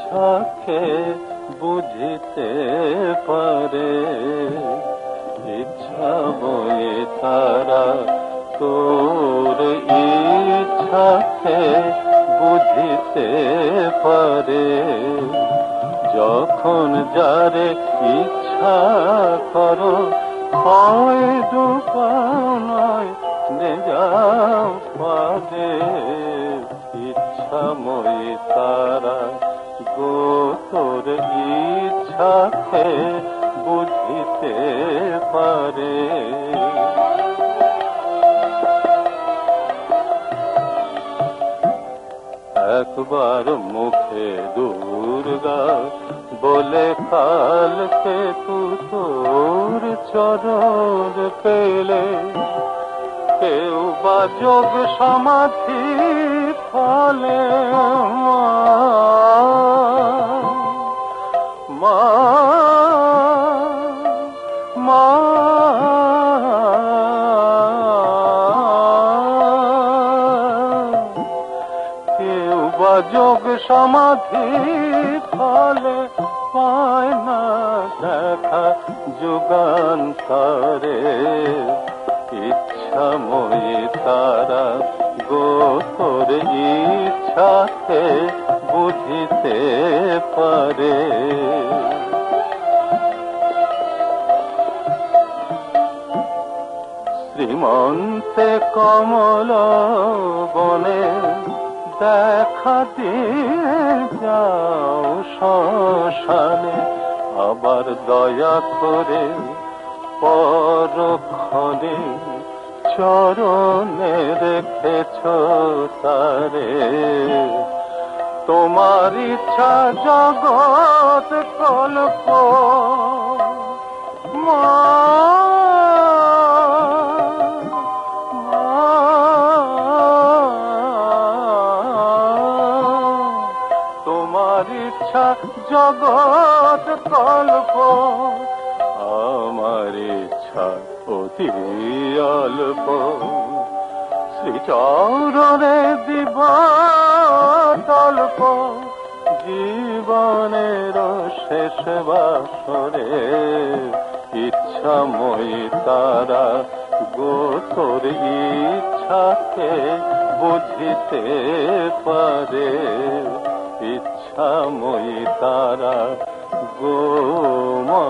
ইচ্ছাকে বুঝিতে পারে, ইচ্ছা বয়ে তারা তোর ইচ্ছাকে বুঝিতে পারে। যখন যারে ইচ্ছা করো হয় ডুবাও নয় নে যাও পারে। ইচ্ছাময়ী তারা গো তোর ইচ্ছাকে বুঝিতে পারে। একবার মুখে দুর্গা বলে কালকে তু তোর চরণ পেলে, কেউ বা যোগ সমাধি ফলে মা মা কেউ বা যোগ সমাধি ফলে পায় না দেখা যুগান্তরে। ইচ্ছাময়ী তারা গো তোর ইচ্ছাকে বুঝিতে পারে। শ্রীমন্তে কমল বনে দেখা দিয়ে যাও শ্মশানে, আবার দয়া করে পরক্ষণে চরণে রেখেছ তারে। তোমার ইচ্ছা জগৎ কল্প মা তোমার ইচ্ছা জগৎ কল্প, আমার ইচ্ছা অতি অল্প। শ্রীচরণে দিব তল্প জীবনের শেষ বাসরে। ইচ্ছাময়ী তারা গো তোর ইচ্ছাকে বুঝিতে পারে। ইচ্ছাময়ী তারা গো মা।